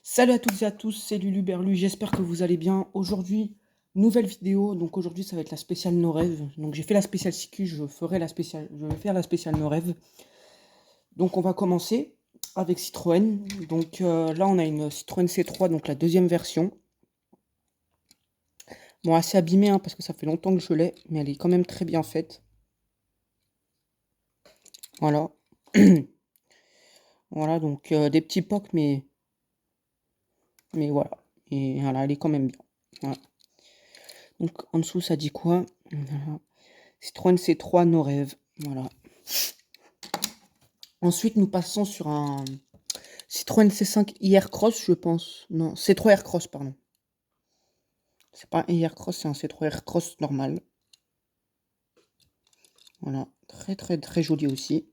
Salut à toutes et à tous, c'est Lulu Berlu, j'espère que vous allez bien. Aujourd'hui, nouvelle vidéo, donc aujourd'hui ça va être la spéciale No Rêve. Donc j'ai fait la spéciale CQ, je vais faire la spéciale No Rêve. Donc on va commencer avec Citroën. Donc là on a une Citroën C3, donc la deuxième version. Bon, assez abîmée hein, parce que ça fait longtemps que je l'ai, mais elle est quand même très bien faite. Voilà. Voilà, donc des petits pocs, mais voilà. Et voilà, elle est quand même bien. Voilà. Donc en dessous ça dit quoi? Voilà. Citroën C3 No Rêve. Voilà. Ensuite, nous passons sur un Citroën C5 IR Cross, je pense. Non, C3 R Cross, pardon. C'est pas un IR Cross, c'est un C3 R Cross normal. Voilà, très très très joli aussi.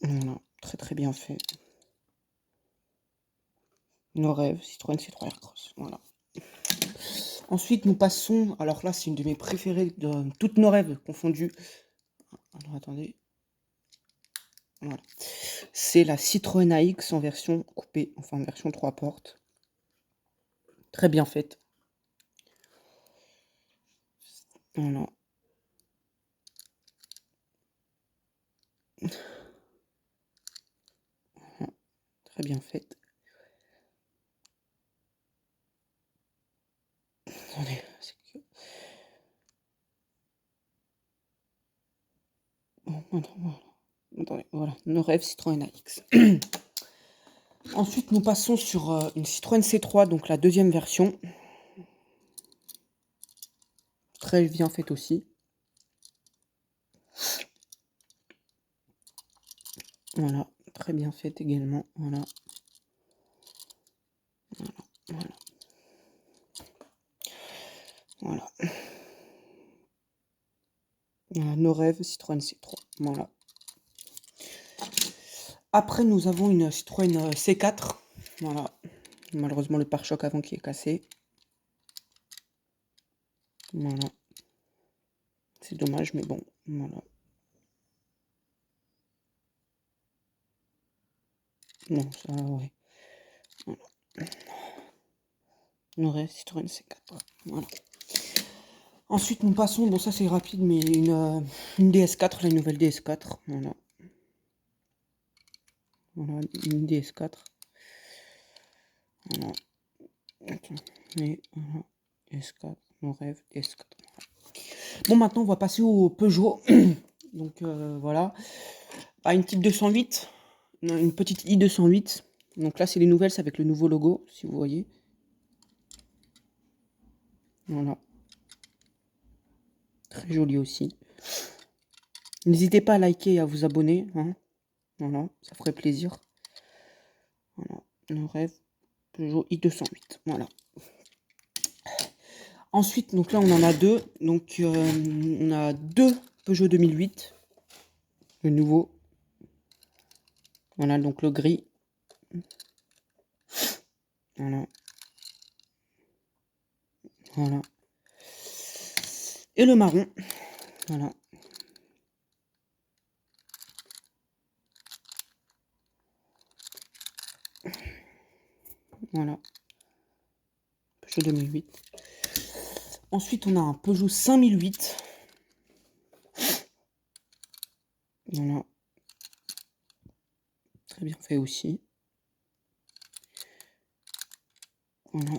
Voilà, très très bien fait. Nos rêves, Citroën C3 R Cross. Voilà. Ensuite, nous passons. Alors là, c'est une de mes préférées de toutes nos rêves confondues. Alors attendez. Voilà. C'est la Citroën AX en version coupée, enfin en version 3 portes. Très bien faite. Voilà. Voilà. Très bien faite. Attendez, c'est que... Attendez, voilà, nos rêves Citroën AX. Ensuite, nous passons sur une Citroën C3, donc la deuxième version. Très bien faite aussi. Voilà, très bien faite également. Voilà. Voilà. Voilà. Voilà, nos rêves Citroën C3. Voilà. Après, nous avons une Citroën C4. Voilà. Malheureusement, le pare-choc avant qui est cassé. Voilà. C'est dommage, mais bon, voilà. Non, ça, ouais. Voilà. Nos rêves Citroën C4. Voilà. Ensuite, nous passons, bon ça c'est rapide, mais une DS4, la nouvelle DS4. Voilà. Voilà, une DS4. Voilà. Et voilà. DS4, mon rêve, DS4. Bon, maintenant on va passer au Peugeot. Donc voilà. Ah, une petite 208. Non, une petite i208. Donc là, c'est les nouvelles, c'est avec le nouveau logo, si vous voyez. Voilà. Très joli aussi. N'hésitez pas à liker et à vous abonner. Hein. Voilà, ça ferait plaisir. Voilà. Mon rêve, Peugeot i208. Voilà. Ensuite, donc là, on en a deux. Donc, on a deux Peugeot 2008. Le nouveau. Voilà, donc le gris. Voilà. Voilà. Et le marron. Voilà. Voilà. Peugeot 2008. Ensuite, on a un Peugeot 5008. Voilà. Très bien fait aussi. Voilà.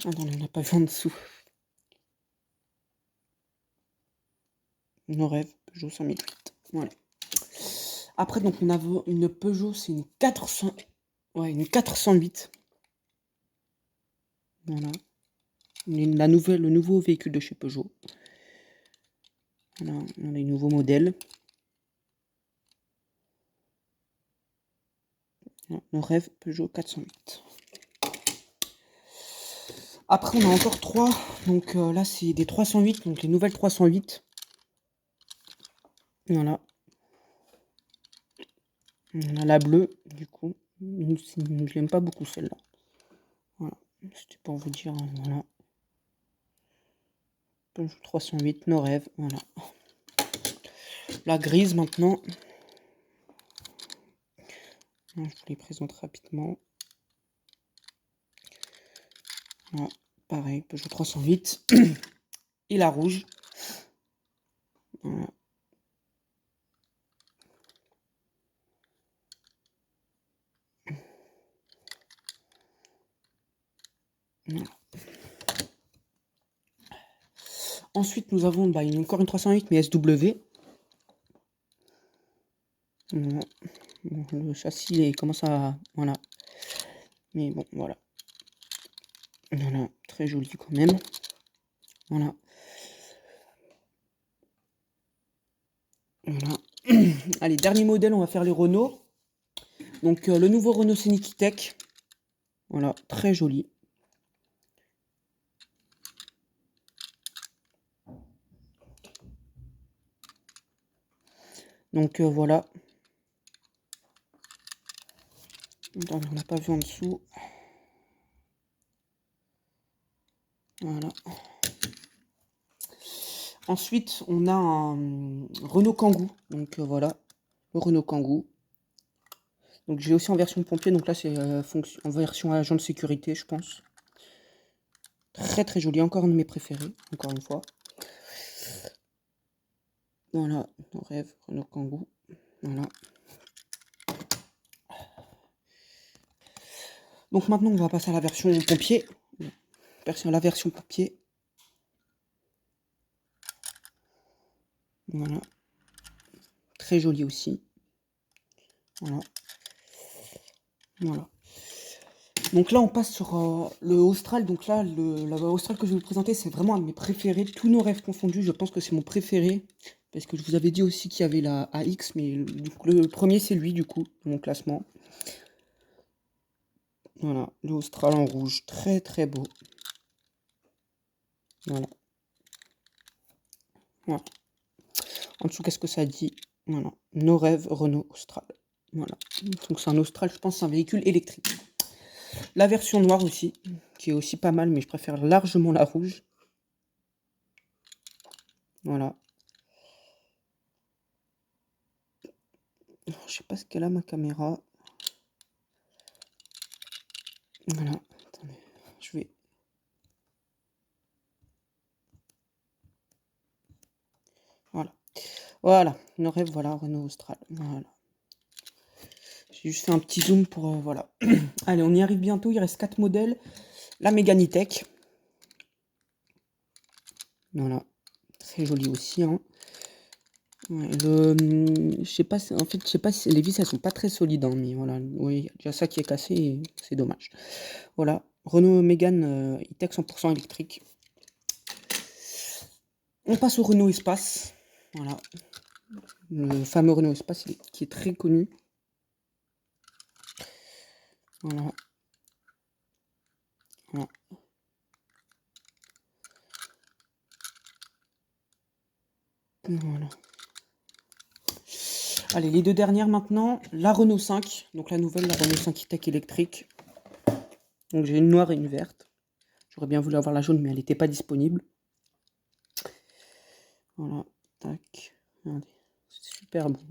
Attends, on n'a pas vu en dessous. Nos rêves, Peugeot 5008. Voilà. Après, donc, on a une Peugeot, c'est une 400... Ouais, une 408. Voilà. Le nouveau véhicule de chez Peugeot. Voilà, on a les nouveaux modèles. Voilà, nos rêves Peugeot 408. Après, on a encore trois. Donc là, c'est des 308, donc les nouvelles 308. Voilà. On a la bleue, du coup. Je l'aime pas beaucoup celle-là. Voilà. C'était pour vous dire, voilà. Peugeot 308, nos rêves, voilà. La grise maintenant. Je vous les présente rapidement. Voilà, pareil, Peugeot 308. Et la rouge. Voilà. Voilà. Ensuite, nous avons encore une 308, mais SW. Voilà. Bon, le châssis il commence à... Voilà. Mais bon, voilà. Voilà, très joli quand même. Voilà. Voilà. Allez, dernier modèle, on va faire les Renault. Donc, le nouveau Renault Scenic E-Tech. Voilà, très joli. Donc, voilà. On n'a pas vu en dessous. Voilà. Ensuite, on a un Renault Kangoo. Donc, voilà, le Renault Kangoo. Donc, j'ai aussi en version pompier. Donc là, c'est en version agent de sécurité, je pense. Très, très joli. Encore un de mes préférés, encore une fois. Voilà, nos rêves, Renault Kangoo. Voilà. Donc maintenant, on va passer à la version pompier. La version pompier. Voilà. Très joli aussi. Voilà. Voilà. Donc là, on passe sur le Austral. Donc là, la Austral que je vais vous présenter, c'est vraiment un de mes préférés. Tous nos rêves confondus, je pense que c'est mon préféré. Parce que je vous avais dit aussi qu'il y avait la AX, mais le premier, c'est lui, du coup, dans mon classement. Voilà, le Austral en rouge, très très beau. Voilà. Voilà. En dessous, qu'est-ce que ça dit? Voilà, nos rêves Renault Austral. Voilà. Donc c'est un Austral, je pense, c'est un véhicule électrique. La version noire aussi, qui est aussi pas mal, mais je préfère largement la rouge. Voilà. Je sais pas ce qu'elle a ma caméra. Voilà. Attendez, je vais... Voilà. Voilà, nos rêves, voilà, Renault Austral. Voilà. J'ai juste fait un petit zoom pour... voilà. Allez, on y arrive bientôt, il reste 4 modèles. La Mégane E-Tech. Voilà. Très joli aussi, hein. Ouais, je sais pas, en fait, je sais pas si les vis elles sont pas très solides, hein, mais voilà, oui, il y a déjà ça qui est cassé et c'est dommage. Voilà, Renault Mégane E-Tech 100% électrique. On passe au Renault Espace, voilà, le fameux Renault Espace qui est très connu. Voilà. Voilà. Voilà. Allez, les deux dernières maintenant, la Renault 5, donc la nouvelle, la Renault 5 E-Tech électrique. Donc j'ai une noire et une verte. J'aurais bien voulu avoir la jaune, mais elle n'était pas disponible. Voilà, tac, regardez, c'est super bon.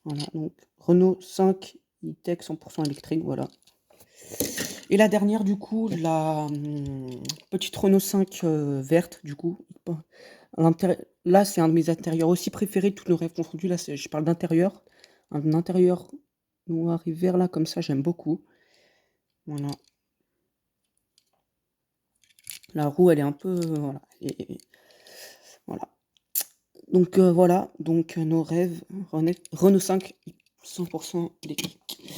Voilà, donc Renault 5 E-Tech 100% électrique, voilà. Et la dernière, du coup, la petite Renault 5 verte, du coup. Là, c'est un de mes intérieurs aussi préférés, tous nos rêves confondus. Là, je parle d'intérieur. Un intérieur noir et vert, là, comme ça, j'aime beaucoup. Voilà. La roue, elle est un peu... voilà. Voilà. Donc, voilà. Donc, nos rêves, Renault 5 100% électrique.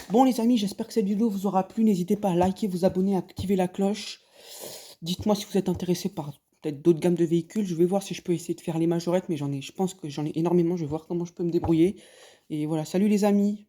Bon les amis, j'espère que cette vidéo vous aura plu. N'hésitez pas à liker, vous abonner, à activer la cloche. Dites-moi si vous êtes intéressé par peut-être d'autres gammes de véhicules. Je vais voir si je peux essayer de faire les majorettes, mais je pense que j'en ai énormément. Je vais voir comment je peux me débrouiller. Et voilà, salut les amis.